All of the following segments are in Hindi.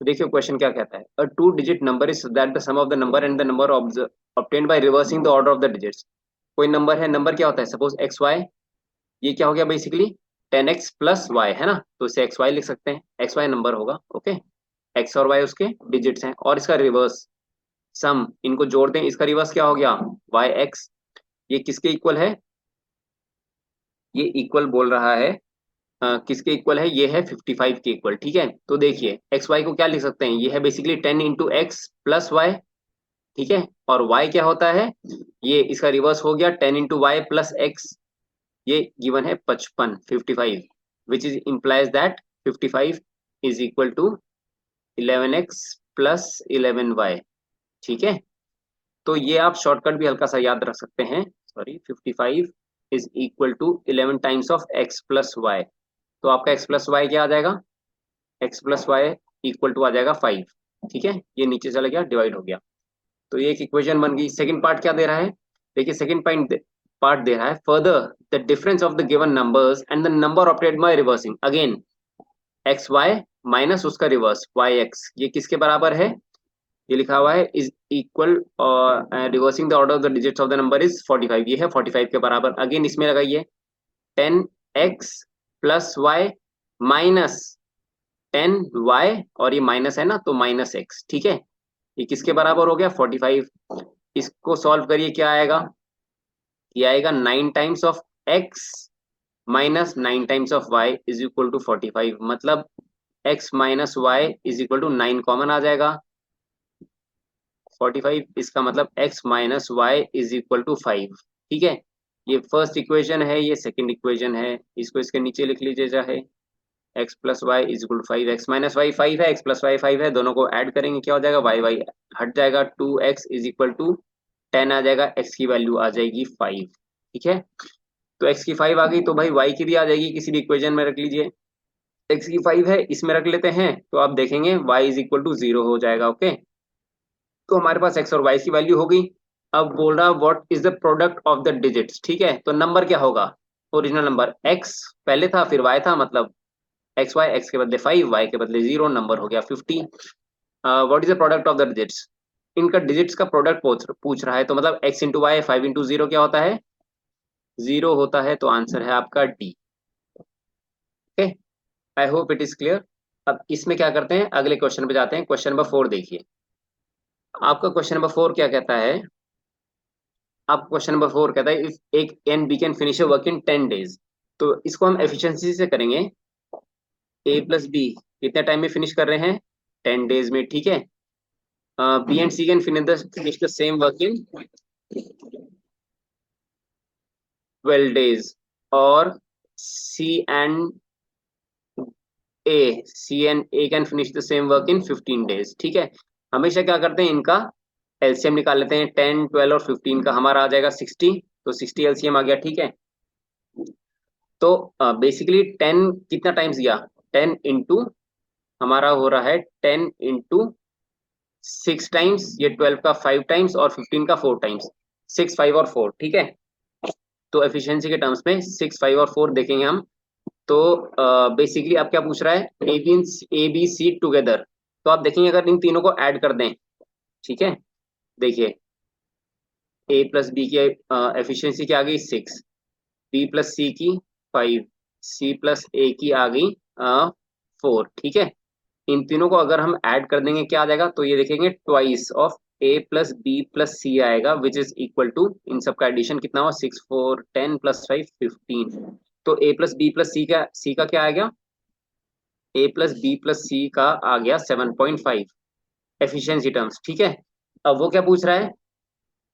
तो देखिए क्वेश्चन क्या कहता है, a two digit number is that the sum of the number and the number obtained by reversing the order of the digits. कोई नंबर है, नंबर क्या होता है, सपोज एक्स वाई, ये क्या हो गया बेसिकली 10x प्लस वाई है ना, तो इसे एक्स वाई लिख सकते हैं, एक्स वाई नंबर होगा, ओके। एक्स और वाई उसके डिजिट्स हैं, और इसका रिवर्स सम, इनको जोड़ दें, इसका रिवर्स क्या हो गया वाई एक्स। ये किसके इक्वल है, ये इक्वल बोल रहा है, किसके इक्वल है, ये है 55 के इक्वल, ठीक है। तो देखिए एक्स वाई को क्या लिख सकते हैं, ये है basically 10 into x plus y, ठीक है। और y क्या होता है, ये इसका रिवर्स हो गया 10 इंटू वाई प्लस एक्स, ये गिवन है 55 which is implies that 55 is equal to 11x plus 11y, ठीक है। तो ये आप शॉर्टकट भी हल्का सा याद रख सकते हैं, sorry 55 is equal to 11 times of x plus y. तो आपका x प्लस वाई क्या आ जाएगा, x plus y equal to आ जाएगा 5, ठीक है। ये नीचे चला गया, डिवाइड हो गया, तो ये एक इक्वेशन बन गई। सेकंड पार्ट क्या दे रहा है, देखिए सेकंड पार्ट दे रहा है, further the difference of the given numbers and the number obtained by reversing again x y minus उसका रिवर्स वाई एक्स, ये किसके बराबर है, ये लिखा हुआ है is equal, reversing the order of the digits of the number is 45, ये है 45 के बराबर। अगेन इसमें लगाइए 10x plus Y minus 10y, और ये माइनस है ना तो माइनस एक्स, ठीक है। ये किसके बराबर हो गया 45। इसको सॉल्व करिए, क्या आएगा, ये आएगा 9 times of x minus 9 times of y is equal to 45, मतलब x minus y is equal to 9 common आ जाएगा, 45, इसका मतलब x minus y is equal to 5, ठीक है। ये फर्स्ट इक्वेशन है, ये सेकंड इक्वेशन है, इसको इसके नीचे लिख लीजिए चाहे, x plus y is equal to 5, x minus y 5 है, एक्स प्लस वाई 5 है, दोनों को ऐड करेंगे क्या हो जाएगा, वाई वाई हट जाएगा, 2x इज इक्वल टू 10 आ जाएगा, x की वैल्यू आ जाएगी 5, ठीक है। तो x की 5 आ गई, तो भाई y की भी आ जाएगी, किसी भी इक्वेशन में रख लीजिए, x की 5 है, इसमें रख लेते हैं, तो आप देखेंगे y इज इक्वल टू 0 हो जाएगा, ओके। तो हमारे पास x और y की वैल्यू हो गई। अब बोल रहा what is the product of the digits, ठीक है। तो नंबर क्या होगा, ओरिजिनल नंबर x पहले था फिर y था, मतलब एक्स वाई, एक्स के बदले 5, वाई के बदले 0, नंबर हो गया 50। What is the product of the digits, इनका डिजिट्स का प्रोडक्ट पूछ रहा है, तो मतलब x इंटू वाई 5 इंटू 0 क्या होता है, 0 होता है, तो आंसर है आपका D, okay. I hope it is clear. अब इसमें क्या करते हैं, अगले क्वेश्चन पे जाते हैं, क्वेश्चन नंबर 4 देखिए। आपका क्वेश्चन नंबर 4 क्या कहता है, आप क्वेश्चन नंबर 4 कहता है if A and B can finish work in 10 days, तो इसको हम एफिशिएंसी से करेंगे, ए प्लस बी कितने टाइम में फिनिश कर रहे हैं, 10 days में, ठीक है। B and C can finish the same work in 12 days, और C and C and A can finish the same work in 15 days, ठीक है। हमेशा क्या करते हैं, इनका एलसीएम निकाल लेते हैं, 10 12 और 15 का हमारा आ जाएगा 60, तो 60 एलसीएम आ गया, ठीक है। तो बेसिकली 10 कितना टाइम्स गया, 10 इंटू, हमारा हो रहा है 10 इंटू 6 टाइम्स, ये 12 का 5 टाइम्स और 15 का 4 टाइम्स, 6 5 और 4, ठीक है। तो एफिशिएंसी के टर्म्स में 6 5 और 4 देखेंगे हम। तो बेसिकली आप क्या पूछ रहा है, ए बी सी टुगेदर, तो आप देखेंगे अगर इन तीनों को ऐड कर दें, ठीक है। देखिए ए प्लस बी की एफिशिएंसी क्या आ गई 6, बी प्लस सी की 5, सी प्लस ए की आ गई 4, ठीक है। इन तीनों को अगर हम ऐड कर देंगे क्या आ जाएगा, तो ये देखेंगे twice of A plus B plus C आएगा, विच इज इक्वल टू, इन सबका एडिशन कितना हुआ 6 4 10 प्लस 5 15, तो ए प्लस बी प्लस सी का क्या आ गया, ए प्लस बी प्लस सी का आ गया 7.5 एफिशिएंसी टर्म्स, ठीक है। अब वो क्या पूछ रहा है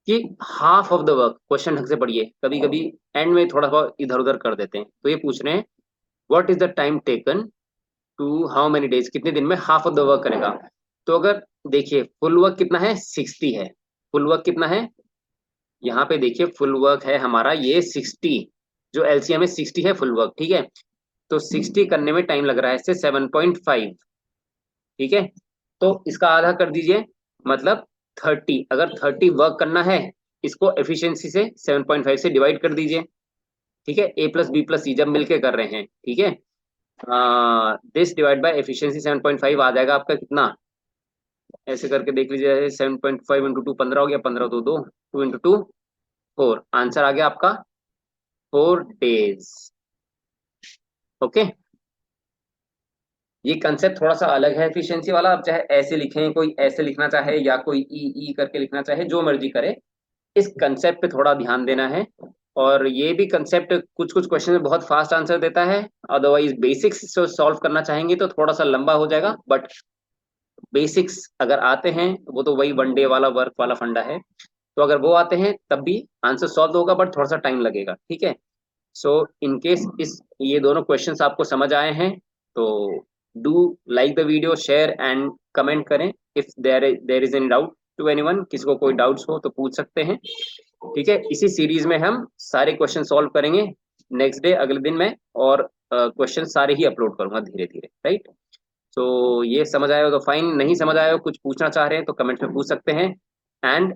कि half of the work, question ढंग से पढ़िए, कभी कभी एंड में थोड़ा सा इधर उधर कर देते हैं, तो ये पूछ रहे हैं what is the time taken to how many days, कितने दिन में हाफ ऑफ द वर्क करेगा। तो अगर देखिए फुल वर्क कितना है 60 है, फुल वर्क कितना है, यहाँ पे देखिए फुल वर्क है हमारा ये 60, जो एलसीएम है 60 है फुल वर्क, ठीक है। तो 60 करने में टाइम लग रहा है इससे 7.5, ठीक है। तो इसका आधा कर दीजिए, मतलब 30, अगर 30 वर्क करना है, इसको एफिशिएंसी से 7.5 से डिवाइड कर दीजिए, ठीक है। ए प्लस बी प्लस सी जब मिलके कर रहे हैं, ठीक है। दिस डिवाइड बाय एफिशिएंसी 7.5 आ जाएगा आपका कितना, ऐसे करके देख लीजिए, 7.5 इंटू 2 15 हो गया, 15 तो 2, 2 इंटू 2 4, आंसर आ गया आपका 4 days। ओके, ये कंसेप्ट थोड़ा सा अलग है एफिशिएंसी वाला, आप चाहे ऐसे लिखें, कोई ऐसे लिखना चाहे या कोई ई करके लिखना चाहे, जो मर्जी करे, इस कंसेप्ट पे थोड़ा ध्यान देना है। और ये भी कंसेप्ट कुछ कुछ क्वेश्चन में बहुत फास्ट आंसर देता है, अदरवाइज बेसिक्स सॉल्व करना चाहेंगे तो थोड़ा सा लंबा हो जाएगा, बट बेसिक्स अगर आते हैं वो तो वही वन डे वाला वर्क वाला फंडा है, तो अगर वो आते हैं तब भी आंसर सॉल्व होगा, बट थोड़ा सा टाइम लगेगा, ठीक है। सो इन केस इस ये दोनों क्वेश्चंस आपको समझ आए हैं तो do like the video, share and comment करें। If there is any doubt to anyone, किसी को कोई डाउट्स हो तो पूछ सकते हैं, ठीक है। इसी सीरीज में हम सारे क्वेश्चन सॉल्व करेंगे नेक्स्ट डे, अगले दिन में, और क्वेश्चन सारे ही अपलोड करूंगा धीरे धीरे, राइट। तो ये समझ आया हो तो फाइन, नहीं समझ आया हो, कुछ पूछना चाह रहे हैं तो कमेंट में पूछ सकते हैं। And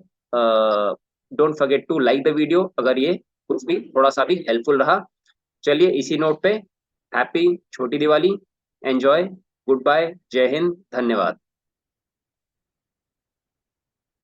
don't forget to like the video अगर ये कुछ भी थोड़ा सा भी हेल्पफुल रहा। चलिए इसी नोट पे हैप्पी छोटी दिवाली, एंजॉय, गुड बाय, जय हिंद, धन्यवाद।